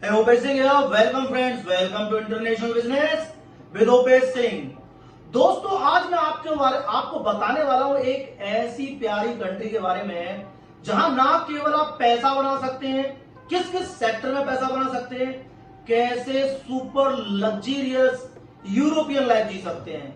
Hey, Opesh Singh here. Welcome friends. Welcome to International Business with Opesh Singh. दोस्तों आज मैं आपको बताने वाला हूं एक ऐसी प्यारी कंट्री के बारे में जहां ना केवल आप पैसा बना सकते हैं, किस किस सेक्टर में पैसा बना सकते हैं, कैसे सुपर लग्जरियस यूरोपियन लाइफ जी सकते हैं।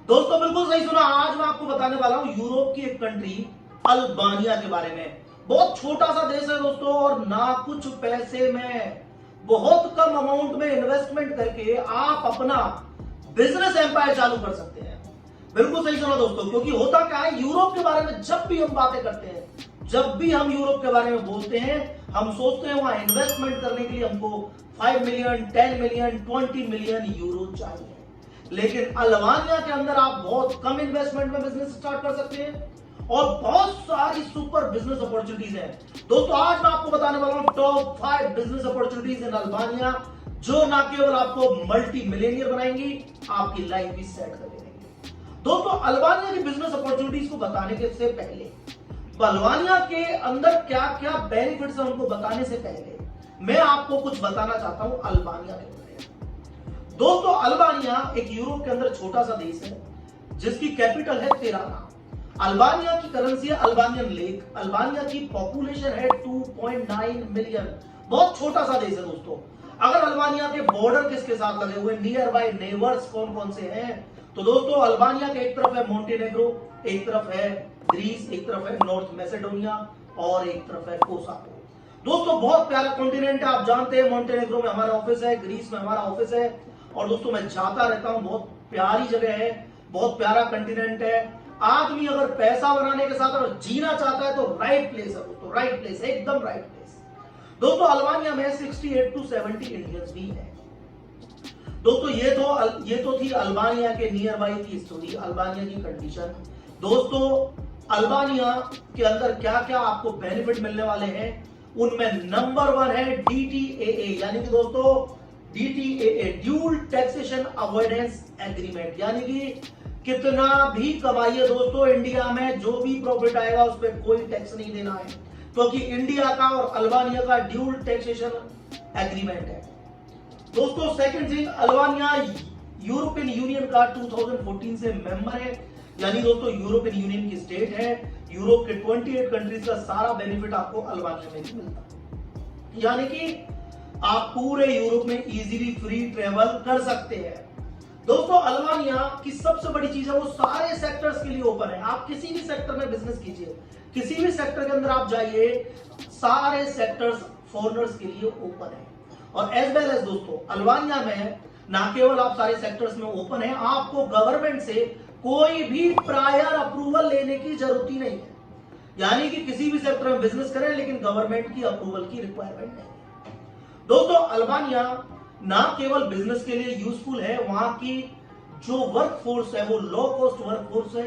दोस्तों बिल्कुल सही सुना, आज मैं आपको बताने वाला हूं यूरोप की एक कंट्री अल्बानिया के बारे में। बहुत छोटा सा देश है दोस्तों, और ना कुछ पैसे में बहुत कम अमाउंट में इन्वेस्टमेंट करके आप अपना बिजनेस एम्पायर चालू कर सकते हैं। बिल्कुल सही सुना दोस्तों, क्योंकि होता क्या है, यूरोप के बारे में जब भी हम बातें करते हैं, जब भी हम यूरोप के बारे में बोलते हैं, हम सोचते हैं वहां इन्वेस्टमेंट करने के लिए हमको 5 मिलियन, 10 मिलियन, 20 मिलियन यूरो चाहिए। लेकिन अल्बानिया के अंदर आप बहुत कम इन्वेस्टमेंट में बिजनेस स्टार्ट कर सकते हैं और बहुत सारी सुपर बिजनेस अपॉर्चुनिटीज हैं। दोस्तों आज मैं आपको बताने वाला हूं top 5 business opportunities in Albania, जो ना केवल आपको मल्टी मिलियनियर बनाएंगी, आपकी लाइफ भी सेट कर देंगी। दोस्तों अल्बानिया की बिजनेस अपॉर्चुनिटीज को बताने के से पहले, अल्बानिया के अंदर क्या क्या बेनिफिट्स हैं उनको बताने से पहले मैं आपको कुछ बताना चाहता हूं अल्बानिया के बारे में। दोस्तों अल्बानिया एक यूरोप के अंदर छोटा सा देश है जिसकी कैपिटल है तिराना। अल्बानिया की करेंसी है अल्बानियन लेक। अल्बानिया की पॉपुलेशन है 2.9 मिलियन। बहुत छोटा सा देश है दोस्तों। अगर अल्बानिया के बॉर्डर किसके साथ लगे हुए, नियर बाय नेबर्स कौन कौन से हैं, तो दोस्तों अल्बानिया के एक तरफ है मोंटेनेग्रो, एक तरफ है ग्रीस, एक तरफ है नॉर्थ मैसेडोनिया और एक तरफ है कोसावो। दोस्तों बहुत प्यारा कॉन्टिनेंट है, आप जानते हैं मोंटेनेग्रो में हमारा ऑफिस है, ग्रीस में हमारा ऑफिस है, और दोस्तों मैं जाता रहता हूं। बहुत प्यारी जगह है, बहुत प्यारा कॉन्टिनेंट है। आदमी अगर पैसा बनाने के साथ अगर जीना चाहता है तो राइट प्लेस है दोस्तों, राइट प्लेस है, एकदम राइट प्लेस। दोस्तों अल्बानिया में 68 to 70 इंडियंस भी हैं। दोस्तों ये तो थी अल्बानिया के नियर बाई की स्टोरी, अल्बानिया की कंडीशन। दोस्तों अल्बानिया के अंदर क्या क्या आपको बेनिफिट मिलने वाले हैं, उनमें नंबर 1 है DTAA, यानी कि दोस्तों DTAA dual taxation avoidance agreement, यानी कि कितना भी कमाइए दोस्तों, इंडिया में जो भी प्रॉफिट आएगा उस पर कोई टैक्स नहीं देना है, क्योंकि इंडिया का और अल्बानिया का ड्यूल टैक्सेशन एग्रीमेंट है। दोस्तों second thing, Albania European union का 2014 से मेंबर है, यानी दोस्तों यूरोपियन यूनियन की स्टेट है। यूरोप के 28 कंट्रीज का सारा बेनिफिट आपको अल्बानिया में भी मिलता है, यानी कि आप पूरे यूरोप में इजीली फ्री ट्रेवल कर सकते हैं। दोस्तों अल्बानिया की सबसे बड़ी चीज है वो सारे सेक्टर्स के लिए ओपन है। आप किसी भी सेक्टर में बिजनेस कीजिए, किसी भी सेक्टर के अंदर आप जाइए, सारे सेक्टर्स फॉरेनर्स के लिए ओपन है। और एज वेल एज दोस्तों अल्बानिया में ना केवल आप सारे सेक्टर्स में ओपन है, आपको गवर्नमेंट से कोई भी प्रायर अप्रूवल लेने की जरूरत ही नहीं है, यानी कि किसी भी सेक्टर में बिजनेस करें लेकिन गवर्नमेंट की अप्रूवल की रिक्वायरमेंट नहीं है। दोस्तों अल्बानिया ना केवल बिजनेस के लिए यूजफुल है, वहां की जो वर्क फोर्स है वो लो कॉस्ट वर्क फोर्स है,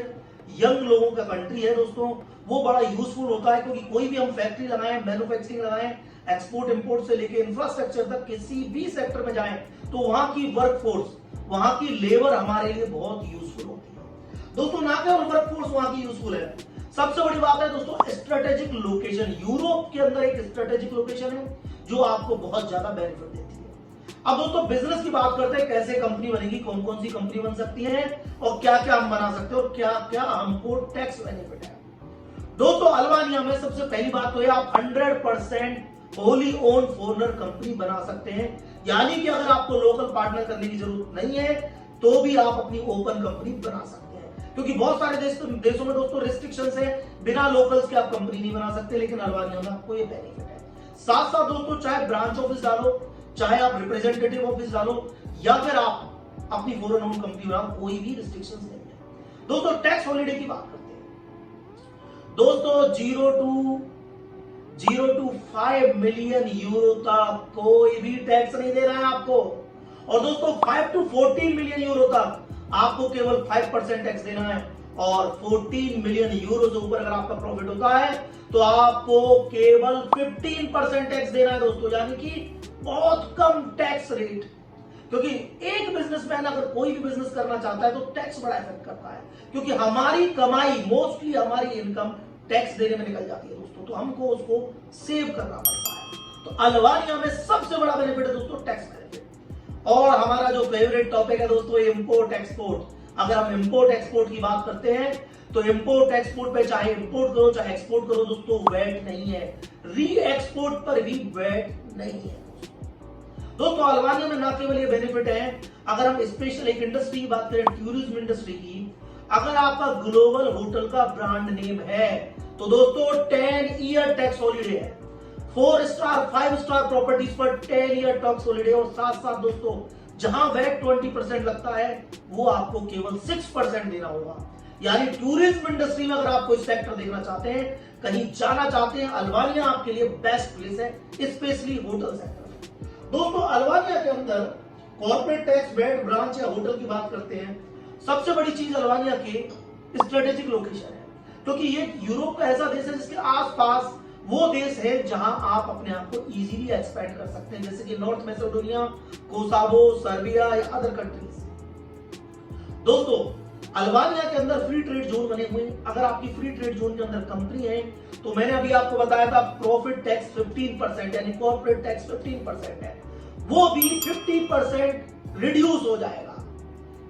यंग लोगों का कंट्री है दोस्तों, वो बड़ा यूजफुल होता है। क्योंकि कोई भी हम फैक्ट्री लगाएं, मैन्युफैक्चरिंग लगाएं, एक्सपोर्ट इंपोर्ट से लेके इंफ्रास्ट्रक्चर तक किसी भी सेक्टर में जाएं, तो वहां की वर्क फोर्स, वहां की लेबर हमारे लिए बहुत यूजफुल होती है दोस्तों। ना केवल वर्क फोर्स वहां की यूजफुल है, सबसे बड़ी बात है दोस्तों स्ट्रेटेजिक लोकेशन। यूरोप के अंदर एक स्ट्रेटेजिक लोकेशन है जो आपको बहुत ज्यादा बेनिफिट देती है। अब दोस्तों बिजनेस की बात करते हैं, कैसे कंपनी बनेगी, कौन कौन सी कंपनी बन सकती है और क्या क्या हम बना सकते हैं और क्या क्या हमको टैक्स बेनिफिट है। दोस्तों अल्बानिया में सबसे पहली बात तो है आप 100% होली ओन फॉरेनर कंपनी बना सकते हैं, यानी कि अगर आपको लोकल पार्टनर करने की जरूरत नहीं है तो भी आप अपनी ओपन कंपनी बना सकते हैं। क्योंकि बहुत सारे देशों में दोस्तों रिस्ट्रिक्शंस है, बिना लोकल्स के आप कंपनी नहीं बना सकते, लेकिन अल्बानिया में आपको ये बेनिफिट है। साथ साथ दोस्तों चाहे ब्रांच ऑफिस डालो, चाहे आप रिप्रेजेंटेटिव ऑफिस डालो, या फिर आप अपनी फॉरेन ओन कंपनी बनाओ, कोई भी रिस्ट्रिक्शंस नहीं है। दोस्तों टैक्स हॉलिडे की बात करते हैं। दोस्तों 0 to 5 मिलियन यूरो तक कोई भी टैक्स नहीं दे रहा है आपको, और दोस्तों 5 to 14 मिलियन यूरो तक आपको केवल 5% टैक्स देना है, और 14 मिलियन यूरो से ऊपर अगर आपका प्रॉफिट होता है तो आपको केवल 15% टैक्स देना है दोस्तों, यानी कि बहुत कम टैक्स रेट। क्योंकि एक बिजनेसमैन अगर कोई भी बिजनेस करना चाहता है तो टैक्स बड़ा इफेक्ट करता है, क्योंकि हमारी कमाई, मोस्टली हमारी इनकम टैक्स देने में निकल जाती है दोस्तों, तो हमको उसको सेव करना पड़ता है। तो अल्बानिया में सबसे बड़ा बेनिफिट है दोस्तों टैक्स बेनिफिट। और हमारा जो फेवरेट टॉपिक है दोस्तों इंपोर्ट एक्सपोर्ट। अगर हम इंपोर्ट एक्सपोर्ट की बात करते हैं तो इंपोर्ट एक्सपोर्ट पे चाहे इंपोर्ट करो चाहे एक्सपोर्ट करो दोस्तों वैट नहीं है, री एक्सपोर्ट पर भी वैट नहीं है दोस्तों। अल्बानिया में ना केवल ये बेनिफिट है, अगर हम स्पेशल एक इंडस्ट्री की बात करें टूरिज्म इंडस्ट्री की, अगर आपका ग्लोबल होटल का ब्रांड नेम है तो दोस्तों 10 ईयर टैक्स हॉलीडे है। 4 स्टार 5 स्टार प्रॉपर्टीज पर 10 ईयर टैक्स हॉलीडे। और साथ साथ दोस्तों जहां वैट 20% लगता है वो आपको केवल 6% देना होगा। यानी टूरिज्म इंडस्ट्री में अगर आप कोई सेक्टर देखना चाहते हैं, कहीं जाना चाहते हैं, अल्बानिया आपके लिए बेस्ट प्लेस है, स्पेशली होटल सेक्टर में। दोस्तों अल्बानिया के अंदर कॉर्पोरेट टैक्स वैट ब्रांच या होटल की बात करते हैं, सबसे बड़ी चीज अल्बानिया की स्ट्रेटेजिक लोकेशन है, क्योंकि ये यूरोप का ऐसा देश है जिसके आसपास वो देश है जहां आप अपने आप को इजीली एक्सपैंड कर सकते हैं, जैसे कि नॉर्थ मैसेडोनिया, कोसावो, सर्बिया या अदर कंट्रीज। दोस्तों अल्बानिया के अंदर फ्री ट्रेड जोन बने हुए हैं। अगर आपकी फ्री ट्रेड जोन के अंदर कंपनी है तो मैंने अभी आपको बताया था प्रॉफिट टैक्स 15% यानी कॉर्पोरेट टैक्स 15% है, वो भी 50% रिड्यूस हो जाएगा।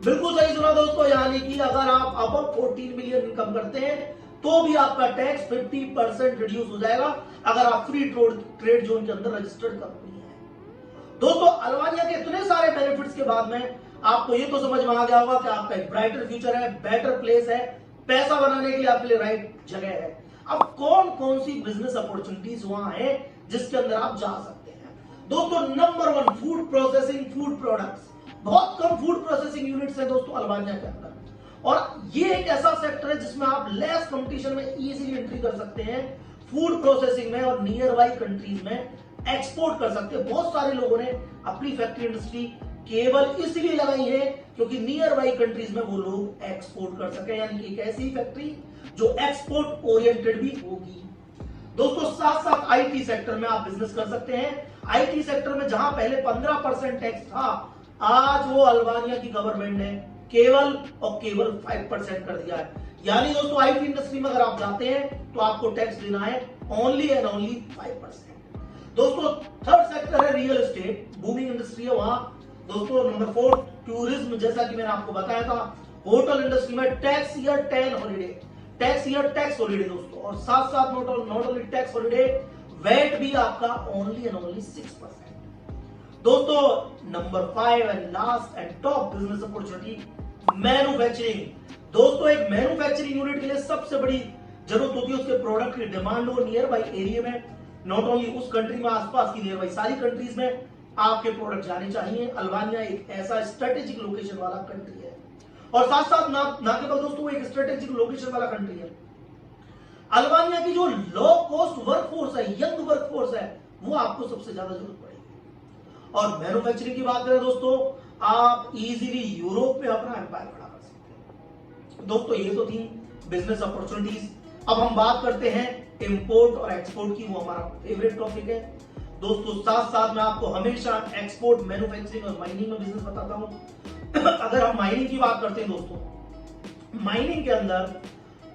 बिल्कुल सही सुना दोस्तों, यानी कि अगर आप अब 14 मिलियन इनकम करते हैं तो भी आपका टैक्स 50% रिड्यूस हो जाएगा अगर आप फ्री ट्रेड जोन के अंदर रजिस्टर्ड कंपनी है। दोस्तों अल्बानिया के इतने सारे बेनिफिट्स के बाद में आपको ये तो समझ में आ गया होगा कि आपका एक ब्राइटर फ्यूचर है, बेटर प्लेस है, पैसा बनाने के लिए आपके लिए राइट जगह है। अब कौन कौन सी बिजनेस अपॉर्चुनिटीज वहां है जिसके अंदर आप जा सकते हैं? दोस्तों number 1 food processing, food products. बहुत कम फूड प्रोसेसिंग यूनिट्स है दोस्तों अल्बानिया के अंदर, और ये एक ऐसा सेक्टर है जिसमें आप लेस कंपटीशन में इजीली एंट्री कर सकते हैं फूड प्रोसेसिंग में, और नियर बाई कंट्रीज में एक्सपोर्ट कर सकते हैं। बहुत सारे लोगों ने अपनी फैक्ट्री इंडस्ट्री केवल इसलिए लगाई है क्योंकि नियर बाई कंट्रीज में वो लोग एक्सपोर्ट कर सके, यानी कि एक ऐसी फैक्ट्री जो एक्सपोर्ट ओरिएंटेड भी होगी। दोस्तों साथ साथ आईटी सेक्टर में आप बिजनेस कर सकते हैं। आईटी सेक्टर में जहां पहले 15% टैक्स था, आज वो अल्बानिया की गवर्नमेंट ने केवल और केवल 5% कर दिया है। यानी दोस्तों आईटी इंडस्ट्री में अगर आप जाते हैं तो आपको टैक्स देना है ओनली एंड ओनली 5%। दोस्तों थर्ड सेक्टर है रियल एस्टेट, बूमिंग इंडस्ट्री है वहां। दोस्तों नंबर 4 टूरिज्म, जैसा कि मैंने आपको बताया था। होटल इंडस्ट्री में tax year 10 holiday, tax year tax holiday दोस्तों, और साथ साथ not only tax holiday, VAT भी आपका ओनली एंड ओनली 6%। दोस्तों number 5 and last and top business opportunity manufacturing. दोस्तों एक मैन्युफैक्चरिंग यूनिट के लिए सबसे बड़ी जरूरत होती है उसके प्रोडक्ट की डिमांड हो नियर बाई एरिया में, नॉट ओनली उस कंट्री में, आसपास की नियर बाई सारी कंट्रीज में आपके प्रोडक्ट जाने चाहिए। अल्बानिया एक ऐसा स्ट्रेटेजिक लोकेशन वाला कंट्री है, और साथ साथ ना केवल दोस्तों एक स्ट्रेटेजिक लोकेशन वाला कंट्री है, अल्बानिया की जो लो कॉस्ट वर्कफोर्स है, यंग वर्कफोर्स है, वो आपको सबसे ज्यादा जरूरत पड़ेगी। और मैन्युफैक्चरिंग की बात करें दोस्तों, आप इजीली यूरोप में अपना एम्पायर खड़ा कर सकते हैं। दोस्तों ये तो थी बिजनेस अपॉर्चुनिटीज। अब हम बात करते हैं इंपोर्ट और एक्सपोर्ट की, वो हमारा फेवरेट टॉपिक है दोस्तों। साथ साथ मैं आपको हमेशा एक्सपोर्ट, मैन्युफैक्चरिंग और माइनिंग में बिजनेस बताता हूं। अगर हम माइनिंग की बात करते हैं दोस्तों, माइनिंग के अंदर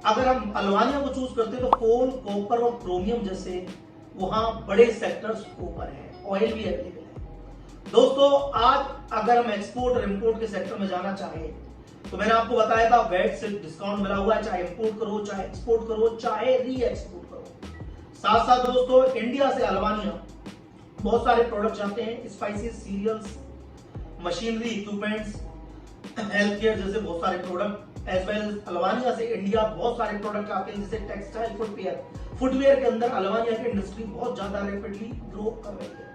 अगर हम अल्बानिया को चूज करते हैं तो कोल, कॉपर और क्रोमियम जैसे वहां बड़े सेक्टर्स ऊपर है, ऑयल भी अवेलेबल है। दोस्तों आज अगर हम एक्सपोर्ट और इंपोर्ट के सेक्टर में जाना चाहें तो मैंने आपको बताया था वैट से डिस्काउंट मिला हुआ है, चाहे इंपोर्ट करो, चाहे एक्सपोर्ट करो, चाहे री एक्सपोर्ट करो। साथ साथ दोस्तों इंडिया से अल्बानिया बहुत सारे प्रोडक्ट जाते हैं, spices, cereals, machinery, equipments, health care जैसे बहुत सारे प्रोडक्ट, एज वेल अल्बानिया से इंडिया बहुत सारे प्रोडक्ट आते हैं जैसे टेक्सटाइल, फुटवेयर के अंदर अल्बानिया की इंडस्ट्री बहुत ज्यादा रैपिडली ग्रो कर रही है।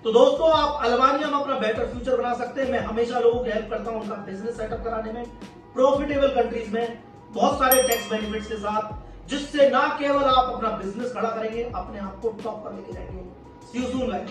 तो दोस्तों आप अल्बानिया में अपना बेटर फ्यूचर बना सकते हैं। मैं हमेशा लोगों की हेल्प करता हूं उनका बिजनेस सेटअप कराने में, प्रॉफिटेबल कंट्रीज में बहुत सारे टैक्स बेनिफिट्स के साथ, जिससे ना केवल आप अपना बिजनेस खड़ा करेंगे, अपने आप को टॉप पर लेके जाएंगे। See you soon, guys.